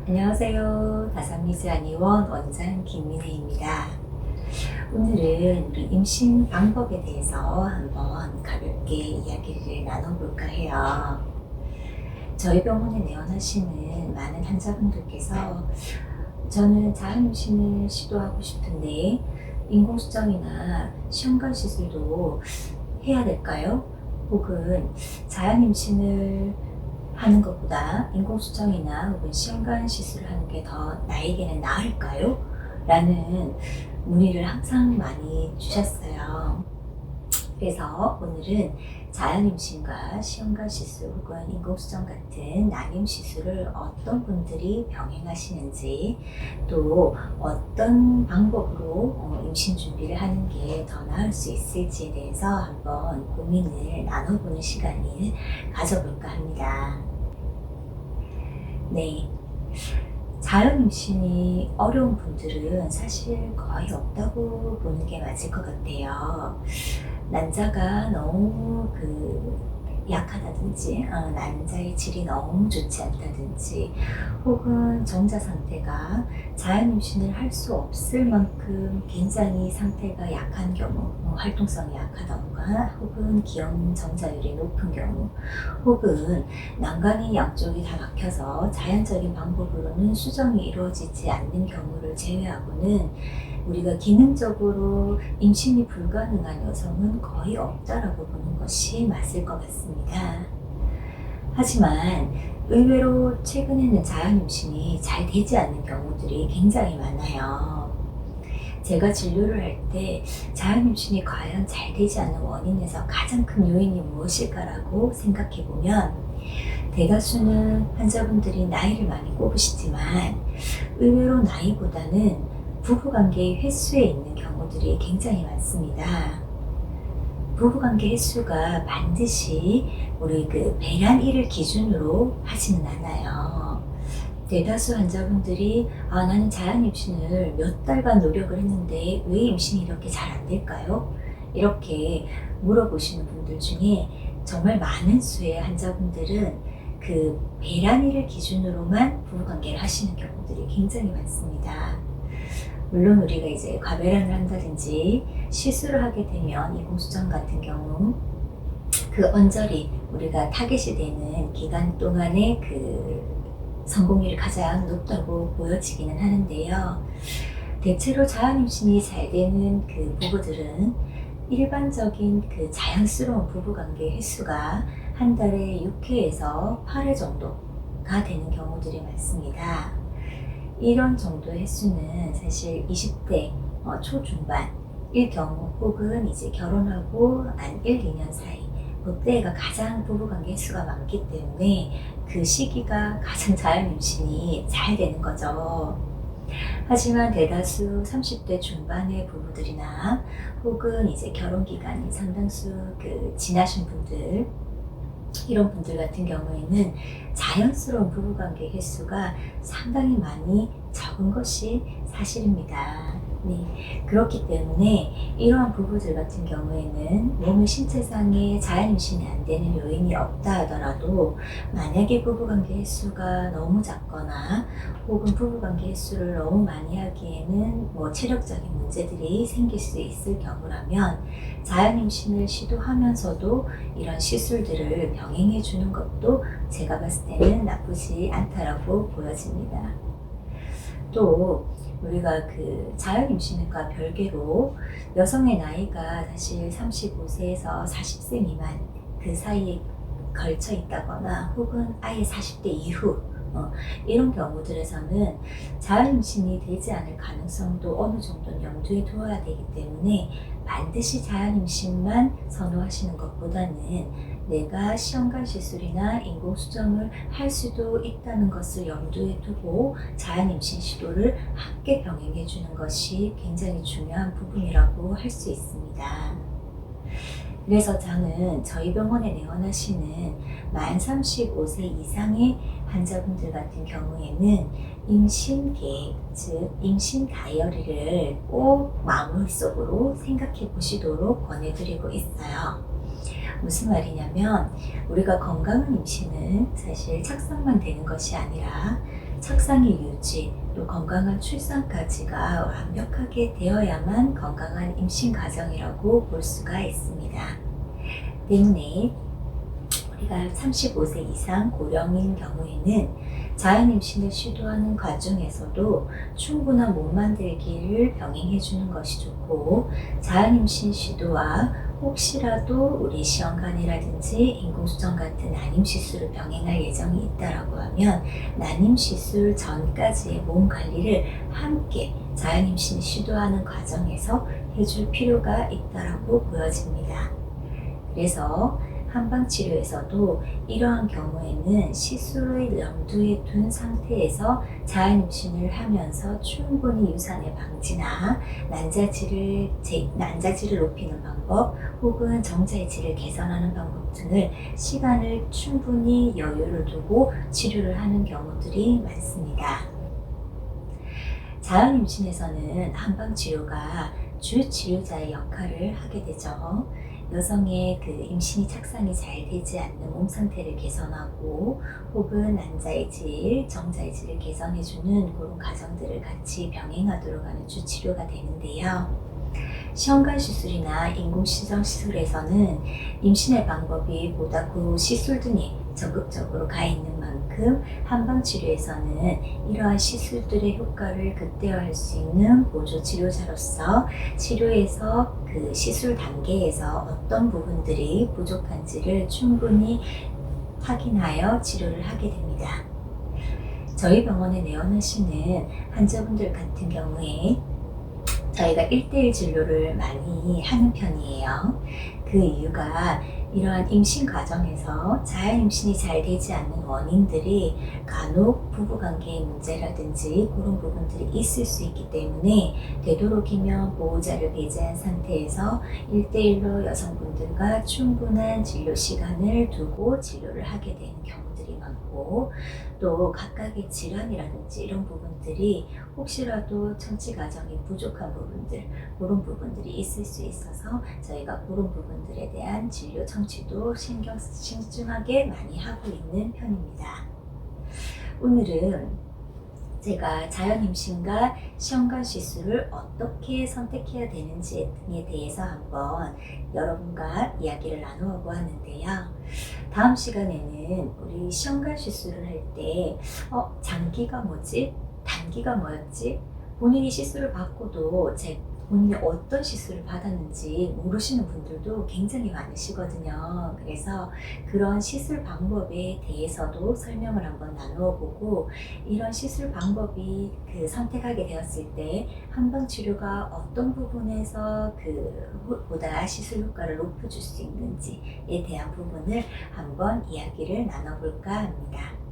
안녕하세요. 다산미즈 한의원 원장 김민혜입니다. 오늘은 우리 임신 방법에 대해서 한번 가볍게 이야기를 나눠볼까 해요. 저희 병원에 내원하시는 많은 환자분들께서 저는 자연 임신을 시도하고 싶은데 인공수정이나 시험관 시술도 해야 될까요? 혹은 자연 임신을 하는 것보다 인공수정이나 혹은 시험관 시술을 하는 게 더 나에게는 나을까요? 라는 문의를 항상 많이 주셨어요. 그래서 오늘은 자연 임신과 시험관 시술 혹은 인공수정 같은 난임 시술을 어떤 분들이 병행하시는지, 또 어떤 방법으로 임신 준비를 하는 게 더 나을 수 있을지에 대해서 한번 고민을 나눠보는 시간을 가져볼까 합니다. 네. 자연 임신이 어려운 분들은 사실 거의 없다고 보는 게 맞을 것 같아요. 난자가 너무 약하다든지, 난자의 질이 너무 좋지 않다든지, 혹은 정자 상태가 자연 임신을 할 수 없을 만큼 굉장히 상태가 약한 경우, 활동성이 약하던가, 혹은 기형 정자율이 높은 경우, 혹은 난간이 양쪽이 다 막혀서 자연적인 방법으로는 수정이 이루어지지 않는 경우를 제외하고는 우리가 기능적으로 임신이 불가능한 여성은 거의 없다라고 보는 것이 맞을 것 같습니다. 하지만 의외로 최근에는 자연 임신이 잘 되지 않는 경우들이 굉장히 많아요. 제가 진료를 할 때 자연 임신이 과연 잘 되지 않는 원인에서 가장 큰 요인이 무엇일까라고 생각해 보면, 대다수는 환자분들이 나이를 많이 꼽으시지만 의외로 나이보다는 부부관계의 횟수에 있는 경우들이 굉장히 많습니다. 부부관계 횟수가 반드시 우리 배란일을 기준으로 하지는 않아요. 대다수 환자분들이 나는 자연 임신을 몇 달간 노력을 했는데 왜 임신이 이렇게 잘 안 될까요? 이렇게 물어보시는 분들 중에 정말 많은 수의 환자분들은 배란일을 기준으로만 부부관계를 하시는 경우들이 굉장히 많습니다. 물론 우리가 이제 과배란을 한다든지 시술을 하게 되면 인공수정 같은 경우 언저리 우리가 타겟이 되는 기간 동안의 성공률이 가장 높다고 보여지기는 하는데요. 대체로 자연 임신이 잘 되는 부부들은 일반적인 자연스러운 부부관계 횟수가 한 달에 6회에서 8회 정도가 되는 경우들이 많습니다. 이런 정도의 횟수는 사실 20대 초중반일 경우, 혹은 이제 결혼하고 한 1, 2년 사이, 그때가 가장 부부관계 횟수가 많기 때문에 그 시기가 가장 자연 임신이 잘 되는 거죠. 하지만 대다수 30대 중반의 부부들이나 혹은 이제 결혼 기간이 상당수 지나신 분들, 이런 분들 같은 경우에는 자연스러운 부부관계 횟수가 상당히 많이 적은 것이 사실입니다. 네. 그렇기 때문에 이러한 부부들 같은 경우에는 몸의 신체상에 자연 임신이 안 되는 요인이 없다 하더라도, 만약에 부부관계 횟수가 너무 작거나 혹은 부부관계 횟수를 너무 많이 하기에는 체력적인 문제들이 생길 수 있을 경우라면 자연 임신을 시도하면서도 이런 시술들을 병행해 주는 것도 제가 봤을 때는 나쁘지 않다라고 보여집니다. 또 우리가 자연 임신과 별개로 여성의 나이가 사실 35세에서 40세 미만 그 사이에 걸쳐 있다거나, 혹은 아예 40대 이후 이런 경우들에서는 자연 임신이 되지 않을 가능성도 어느 정도는 염두에 두어야 되기 때문에, 반드시 자연 임신만 선호하시는 것보다는 내가 시험관 시술이나 인공수정을 할 수도 있다는 것을 염두에 두고 자연 임신 시도를 함께 병행해 주는 것이 굉장히 중요한 부분이라고 할 수 있습니다. 그래서 저는 저희 병원에 내원하시는 만 35세 이상의 환자분들 같은 경우에는 임신 계획, 즉 임신 다이어리를 꼭 마음속으로 생각해 보시도록 권해드리고 있어요. 무슨 말이냐면, 우리가 건강한 임신은 사실 착상만 되는 것이 아니라 착상의 유지, 또 건강한 출산까지가 완벽하게 되어야만 건강한 임신 과정이라고 볼 수가 있습니다. 때문에 우리가 35세 이상 고령인 경우에는 자연 임신을 시도하는 과정에서도 충분한 몸 만들기를 병행해 주는 것이 좋고, 자연 임신 시도와 혹시라도 우리 시험관이라든지 인공수정 같은 난임 시술을 병행할 예정이 있다라고 하면 난임 시술 전까지의 몸 관리를 함께 자연 임신 시도하는 과정에서 해줄 필요가 있다라고 보여집니다. 그래서 한방치료에서도 이러한 경우에는 시술을 염두에 둔 상태에서 자연 임신을 하면서 충분히 유산의 방지나 난자질을 높이는 방법, 혹은 정자의 질을 개선하는 방법 등을 시간을 충분히 여유를 두고 치료를 하는 경우들이 많습니다. 자연 임신에서는 한방치료가 주 치료자의 역할을 하게 되죠. 여성의 그 임신이 착상이 잘 되지 않는 몸 상태를 개선하고, 혹은 난자의 질, 정자의 질을 개선해주는 그런 과정들을 같이 병행하도록 하는 주치료가 되는데요. 시험관 시술이나 인공수정 시술에서는 임신의 방법이 보다 시술 등에 적극적으로 가 있는 만큼, 한방치료에서는 이러한 시술들의 효과를 극대화할 수 있는 보조 치료자로서 치료에서 그 시술 단계에서 어떤 부분들이 부족한지를 충분히 확인하여 치료를 하게 됩니다. 저희 병원에 내원하시는 환자분들 같은 경우에 저희가 1:1 진료를 많이 하는 편이에요. 그 이유가 이러한 임신 과정에서 자연 임신이 잘 되지 않는 원인들이 간혹 부부관계의 문제라든지 그런 부분들이 있을 수 있기 때문에, 되도록이면 보호자를 배제한 상태에서 1:1로 여성분들과 충분한 진료 시간을 두고 진료를 하게 되는 경우들이 많고, 또 각각의 질환이라든지 이런 부분들이 혹시라도 처치 과정이 부족한 부분들, 그런 부분들이 있을 수 있어서 저희가 그런 부분들에 대한 진료 청취도 신중하게 많이 하고 있는 편입니다. 오늘은 제가 자연 임신과 시험관 시술을 어떻게 선택해야 되는지 등에 대해서 한번 여러분과 이야기를 나누어 보았는데요. 다음 시간에는 우리 시험관 시술을 할 때 장기가 뭐지? 단기가 뭐였지? 본인이 시술을 받고도 본인이 어떤 시술을 받았는지 모르시는 분들도 굉장히 많으시거든요. 그래서 그런 시술 방법에 대해서도 설명을 한번 나누어 보고, 이런 시술 방법이 선택하게 되었을 때 한방치료가 어떤 부분에서 보다 시술 효과를 높여줄 수 있는지에 대한 부분을 한번 이야기를 나눠볼까 합니다.